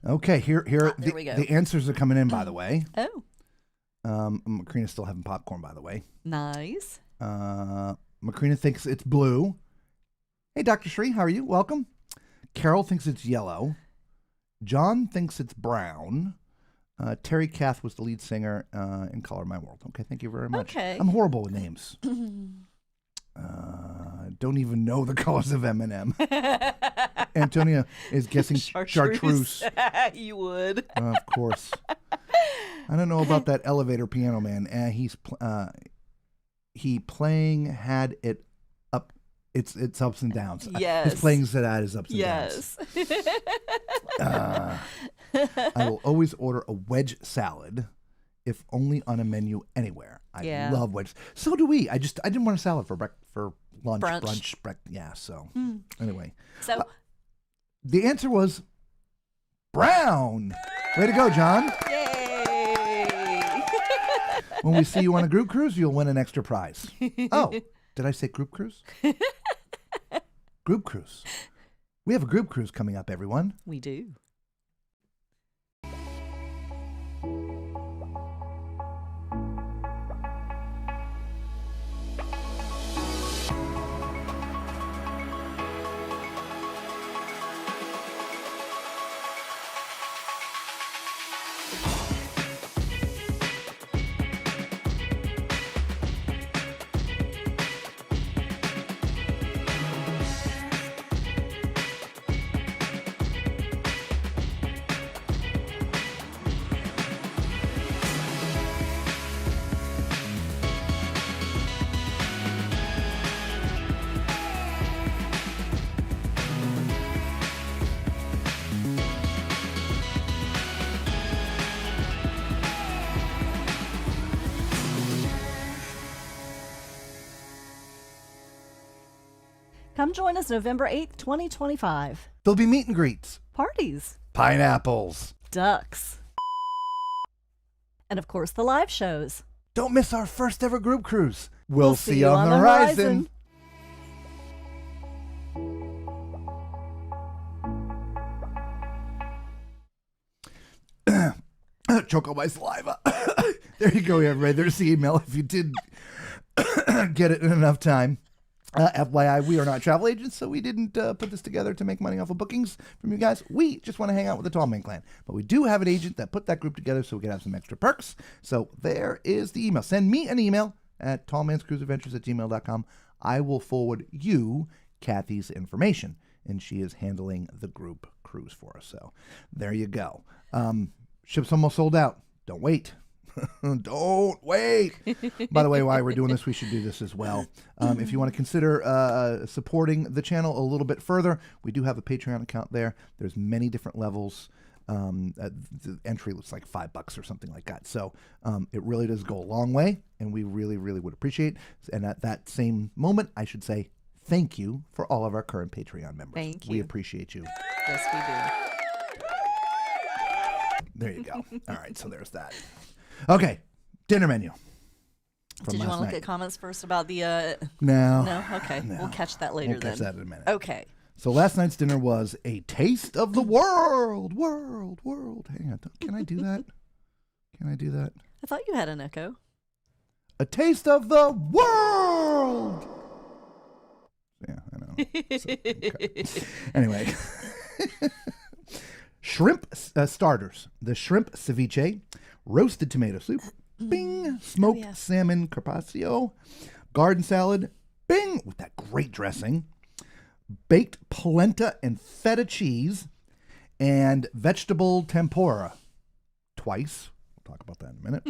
Okay, here there we go. the answers are coming in, by the way. Oh, Macrina's still having popcorn, by the way. nice. Macrina thinks it's blue. Hey, Dr. Shree, how are you? Welcome. Carol thinks it's yellow. John thinks it's brown. Terry Kath was the lead singer in Color My World. Okay, thank you very much. Okay. I'm horrible with names. Don't even know the colors of M&M. Antonia is guessing chartreuse. You would. Of course. I don't know about that elevator piano man. He playing had it up. It's ups and downs. Yes. His playing that is ups and downs. Yes. I will always order a wedge salad, if only on a menu anywhere. I love wedges. So do we. I didn't want a salad for lunch, brunch. Yeah. So anyway, So the answer was brown. Way to go, John. yay. When we see you on a group cruise, you'll win an extra prize. Oh, did I say group cruise? Group cruise. We have a group cruise coming up, everyone. We do. Come join us November 8th, 2025. There'll be meet and greets, Parties, pineapples. ducks, and of course the live shows. Don't miss our first ever group cruise. We'll see see you you on the horizon. Choke on my saliva. There you go, everybody. There's the email if you did get it in enough time. FYI, we are not travel agents, so we didn't put this together to make money off of bookings from you guys. We just want to hang out with the Tall Man Clan. But we do have an agent that put that group together so we can have some extra perks. So there is the email. Send me an email at tallmanscruiseadventures@gmail.com. I will forward you Kathy's information, and she is handling the group cruise for us. So there you go. Ship's almost sold out. Don't wait. Don't wait. By the way, while we're doing this, we should do this as well. If you want to consider supporting the channel a little bit further, we do have a Patreon account there. There's many different levels. The entry looks like $5 or something like that. So it really does go a long way, and we really, really would appreciate. And at that same moment, I should say thank you for all of our current Patreon members. Thank you. We appreciate you. Yes, we do. There you go. All right, so there's that. Okay, dinner menu. Did you want to look at comments first about the? No. No. Okay, No. we'll catch that later. We'll catch that in a minute. Okay. So last night's dinner was a taste of the world. Hang on. Can I do that? Can I do that? I thought you had an echo. A taste of the world. Yeah, I know. So, okay. Anyway. Shrimp starters. The shrimp ceviche, roasted tomato soup, bing, smoked salmon carpaccio, garden salad, bing, with that great dressing, baked polenta and feta cheese, and vegetable tempura. Twice. We'll talk about that in a minute.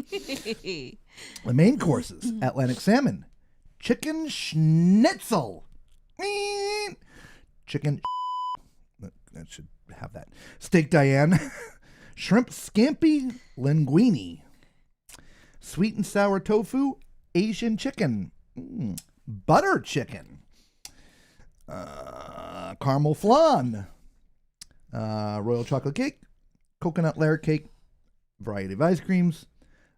The main courses, Atlantic salmon, chicken schnitzel, chicken, that should have that, steak Diane, shrimp scampi linguine, sweet and sour tofu, Asian chicken, butter chicken, caramel flan, royal chocolate cake, coconut layer cake, variety of ice creams,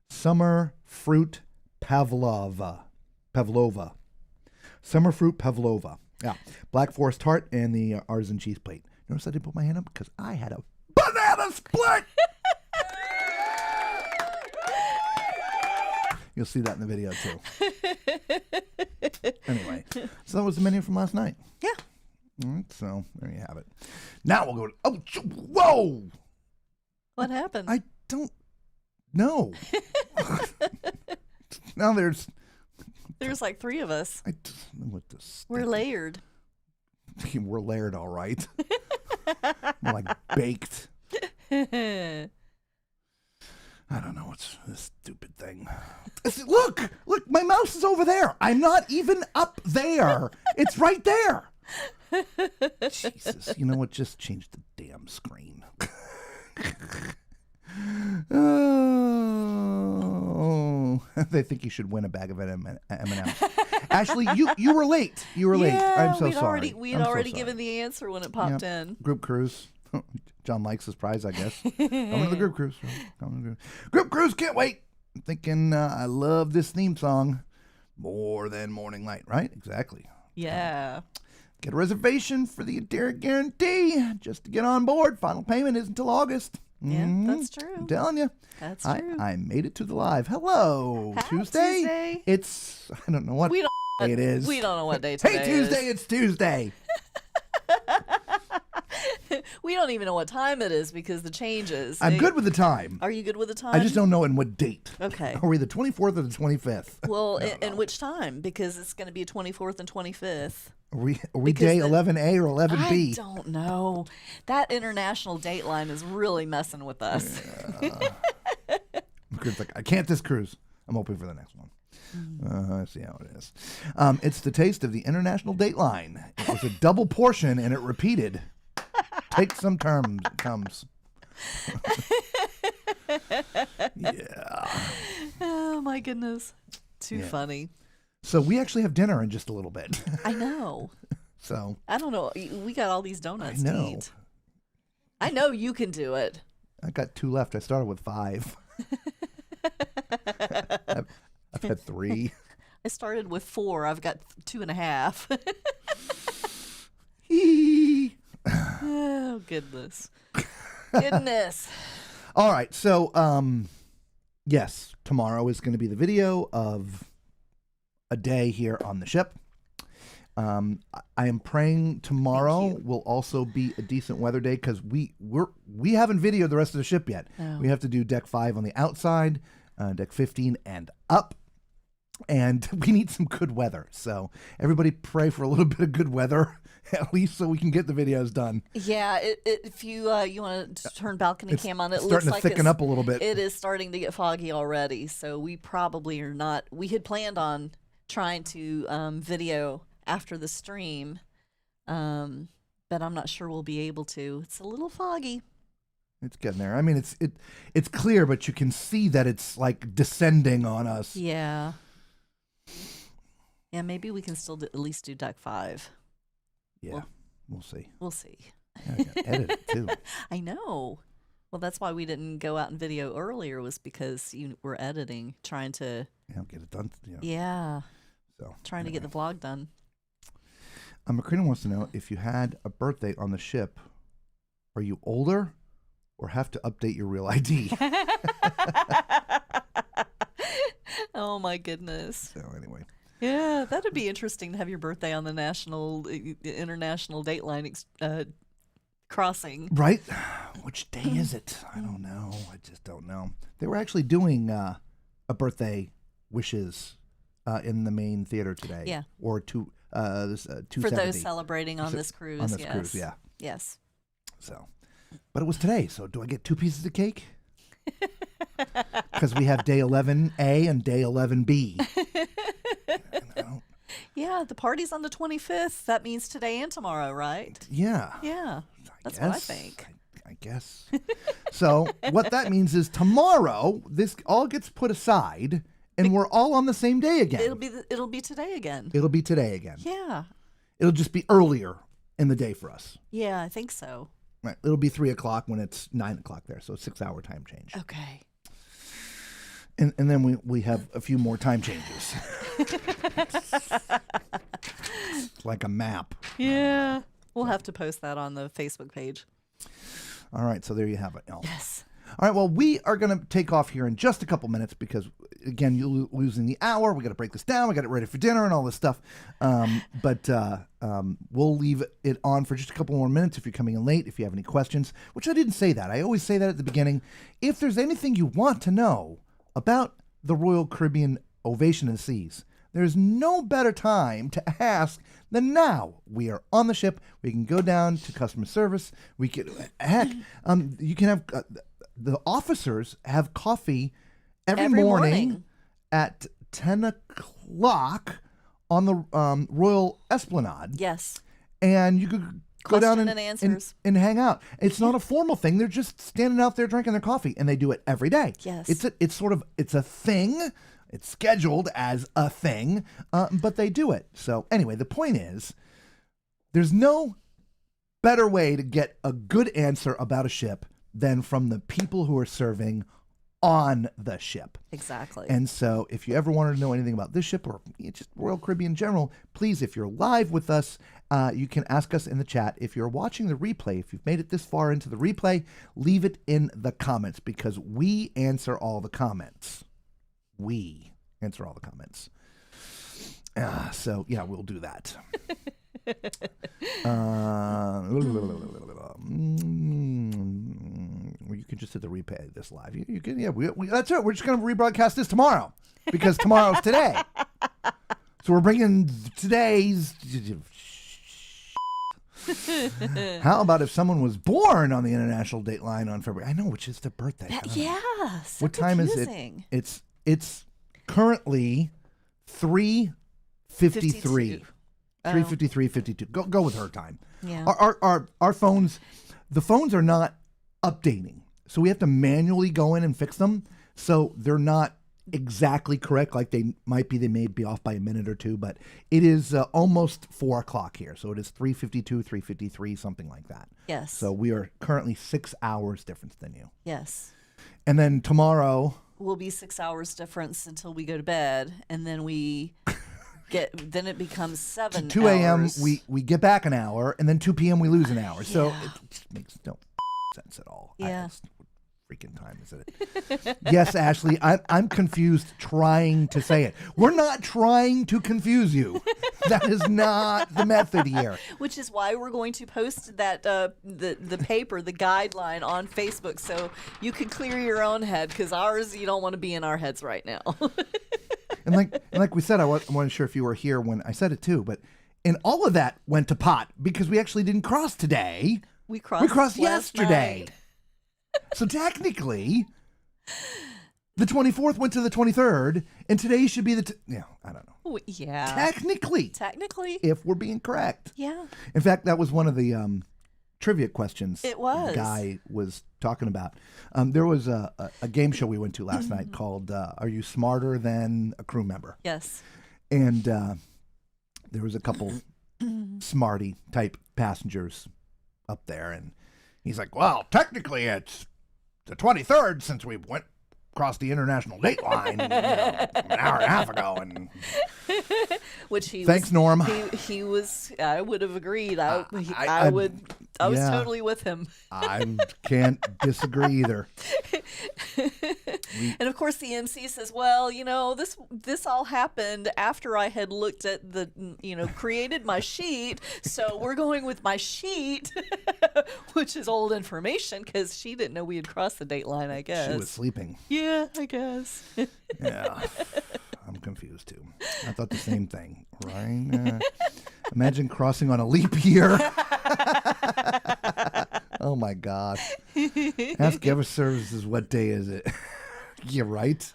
summer fruit pavlova, summer fruit pavlova, yeah, black forest tart, and the artisan cheese plate. Notice I didn't put my hand up because I had a banana split. You'll see that in the video too. Anyway, so that was the menu from last night. Yeah. All right, so there you have it. Now we'll go to, whoa! What happened? I don't know. Now there's like 3 of us. I don't know what this. We're layered. We're layered, all right. More like baked. I don't know what's this stupid thing. Look, my mouse is over there. I'm not even up there. It's right there. Jesus, you know what? Just change the damn screen. Oh, they think you should win a bag of M&M's. Ashley, you were late. You were late. Yeah, I'm so sorry. We'd already given the answer when it popped in. Group cruise. John likes his prize, I guess. Coming to the group cruise. Group cruise, can't wait. I'm thinking I love this theme song more than Morning Light, right? Exactly. Yeah. Get a reservation for the Adira Guarantee just to get on board. Final payment isn't until August. Yeah, that's true. I'm telling you. That's true. I made it to the live. Hello. Hi, Tuesday. It's, I don't know what day it is. We don't know what day today Hey, Tuesday, it's Tuesday. We don't even know what time it is because the changes. I'm good with the time. Are you good with the time? I just don't know in what date. Okay. Are we the 24th or the 25th? Well, in which time? Because it's going to be 24th and 25th. Are we day 11A or 11B? I don't know. That international date line is really messing with us. It's like, I can't this cruise. I'm hoping for the next one. Let's see how it is. It's the taste of the international date line. It was a double portion and it repeated. Take some comes. Yeah. Oh my goodness. Too funny. So we actually have dinner in just a little bit. I know. So I don't know. We got all these donuts I know. to eat. I know you can do it. I got 2 left. I started with 5. I've had 3. I started with 4. I've got 2.5. Oh, goodness. Goodness. All right. So, yes, tomorrow is going to be the video of a day here on the ship. I am praying tomorrow will also be a decent weather day because we haven't videoed the rest of the ship yet. Oh. We have to do deck 5 on the outside, deck 15 and up. And we need some good weather. So everybody pray for a little bit of good weather, at least so we can get the videos done. Yeah, if you want to turn balcony cam on, it looks Starting to like thicken up a little bit. It is starting to get foggy already, so we probably are not. We had planned on trying to video after the stream, but I'm not sure we'll be able to. It's a little foggy. It's getting there. I mean, it's clear, but you can see that it's like descending on us. Yeah. Yeah, maybe we can still at least do deck 5. Yeah, we'll see. We'll see. Yeah, I gotta edit it too. I know. Well, that's why we didn't go out and video earlier, was because you were editing, trying to. Yeah, get it done. Yeah. So Trying to get the vlog done. Macrina wants to know, if you had a birthday on the ship, are you older or have to update your real ID? Oh my goodness. So anyway. Yeah, that'd be interesting to have your birthday on the international dateline crossing. Right? Which day is it? I don't know. I just don't know. They were actually doing a birthday wishes in the main theater today. Yeah. Or this 270. For those celebrating on this cruise. On this yes. cruise, yeah. Yes. So, but it was today. So do I get 2 pieces of cake? Because we have day 11A and day 11B. Yeah, the party's on the 25th. That means today and tomorrow, right? Yeah. Yeah. That's what I think. I guess. So what that means is tomorrow this all gets put aside and we're all on the same day again. It'll be today again. It'll be today again. Yeah. It'll just be earlier in the day for us. Yeah, I think so. Right. It'll be 3 o'clock when it's 9 o'clock there. So 6-hour time change. Okay. And then we have a few more time changes. It's like a map. Yeah. We'll have to post that on the Facebook page. All right. So there you have it. Yes. All right. Well, we are going to take off here in just a couple minutes because, again, you're losing the hour. We got to break this down. We got it ready for dinner and all this stuff. But we'll leave it on for just a couple more minutes if you're coming in late, if you have any questions, which I didn't say that. I always say that at the beginning. If there's anything you want to know about the Royal Caribbean Ovation and Seas, there's no better time to ask than now. We are on the ship. We can go down to customer service. We can, you can have, the officers have coffee every morning at 10 o'clock on the Royal Esplanade. Yes. And you could go down Question and answers. and hang out. It's not a formal thing. They're just standing out there drinking their coffee, and they do it every day. Yes. It's a thing. It's scheduled as a thing, but they do it. So anyway, the point is, there's no better way to get a good answer about a ship than from the people who are serving on the ship. Exactly. And so if you ever wanted to know anything about this ship or just Royal Caribbean in general, please, if you're live with us, you can ask us in the chat. If you're watching the replay, if you've made it this far into the replay, leave it in the comments because we answer all the comments. We answer all the comments. So, yeah, we'll do that. You can just hit the replay this live. You can, yeah. That's it. We're just going to rebroadcast this tomorrow because tomorrow's today. So we're bringing today's. How about if someone was born on the international dateline on February? I know, which is their birthday. Yeah. So what time confusing. is it? It's currently 3:53. 3:53:52. Go with her time. Yeah. Our phones, the phones are not updating, so we have to manually go in and fix them. So they're not exactly correct, like they might be. They may be off by a minute or two, but it is almost 4 o'clock here, so it is 3:52, 3:53, something like that. Yes. So we are currently 6 hours difference than you. Yes. And then tomorrow Will be 6 hours difference until we go to bed, and then we then it becomes 7 2 a.m. hours. we get back an hour, and then 2 p.m. we lose an hour. So Yeah. it just makes no sense at all. Yeah. What freaking time is it? Yes, Ashley, I'm confused trying to say it. We're not trying to confuse you. That is not the method here. Which is why we're going to post that the paper, the guideline on Facebook, so you can clear your own head, because ours, you don't want to be in our heads right now. And like we said, I wasn't sure if you were here when I said it too, but and all of that went to pot because we actually didn't cross today. We crossed yesterday. night. So technically, the 24th went to the 23rd, and today should be the I don't know. Yeah. Technically, if we're being correct. Yeah. In fact, that was one of the trivia questions. It was. The guy was talking about. There was a game show we went to last night called "Are You Smarter Than a Crew Member?" Yes. And there was a couple smarty type passengers up there, and he's like, "Well, technically, it's the 23rd since we went across the international date line an hour and a half ago." And which he thanks, was, Norm. He was. I would have agreed. I was yeah. totally with him. I can't disagree either. And of course, the MC says, "Well, this all happened after I had looked at the, created my sheet. So we're going with my sheet," which is old information because she didn't know we had crossed the date line. I guess She was sleeping. Yeah, I guess. Yeah, I'm confused too. I thought the same thing, right? Imagine crossing on a leap year. Oh my God. Ask Ever Services, what day is it? You're right.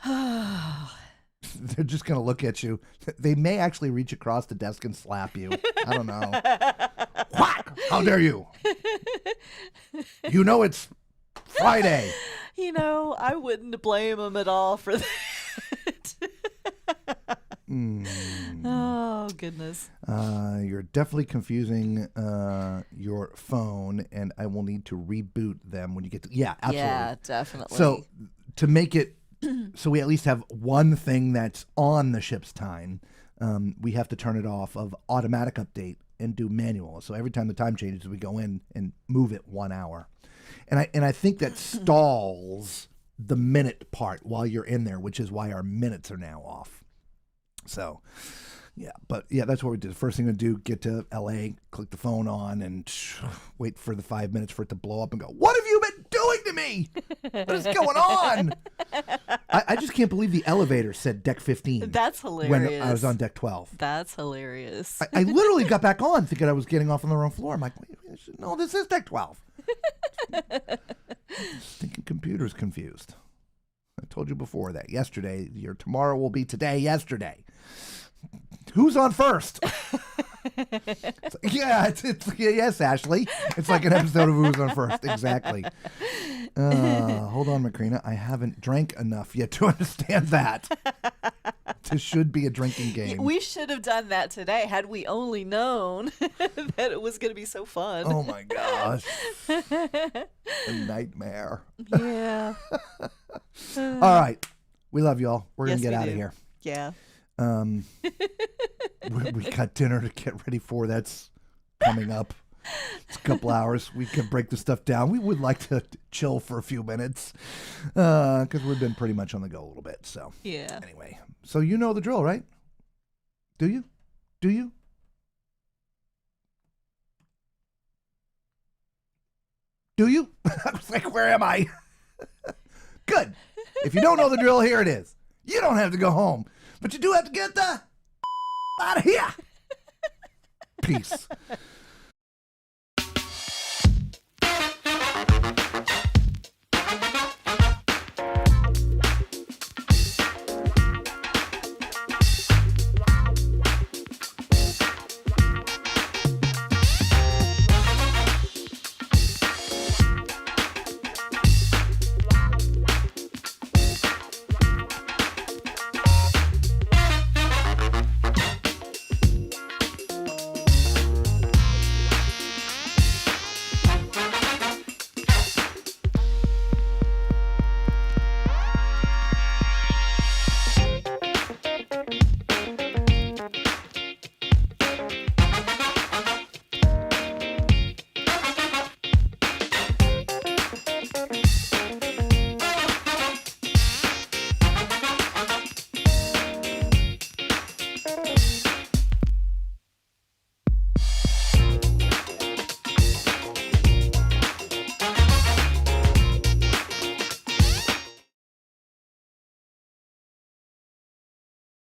They're just going to look at you. They may actually reach across the desk and slap you. I don't know. What? How dare you? You know it's Friday. I wouldn't blame him at all for that. Oh, goodness. You're definitely confusing your phone, and I will need to reboot them when you get to... Yeah, absolutely. Yeah, definitely. So to make it so we at least have one thing that's on the ship's time, we have to turn it off of automatic update and do manual. So every time the time changes, we go in and move it 1 hour. And I think that stalls the minute part while you're in there, which is why our minutes are now off. So, yeah, but yeah, that's what we did. The first thing we do, get to LA, click the phone on, and wait for the 5 minutes for it to blow up and go, "What have you been doing to me? What is going on?" I just can't believe the elevator said deck 15. That's hilarious. When I was on deck 12. That's hilarious. I literally got back on thinking I was getting off on the wrong floor. I'm like, wait, no, this is deck 12. Thinking computer's confused. I told you before that yesterday, your tomorrow will be today, yesterday. Who's on first? Yes, Ashley. It's like an episode of Who's on First. Exactly. Hold on, Macrina. I haven't drank enough yet to understand that. This should be a drinking game. We should have done that today had we only known that it was going to be so fun. Oh, my gosh. A nightmare. Yeah. All right. We love y'all. We're going to get out of here. Yeah. We got dinner to get ready for. That's coming up. It's a couple hours. We can break the stuff down. We would like to chill for a few minutes because we've been pretty much on the go a little bit. So yeah. Anyway, so you know the drill, right? Do you? Do you? Do you? I was like, where am I? Good. If you don't know the drill, here it is. You don't have to go home, but you do have to get the out of here. Peace.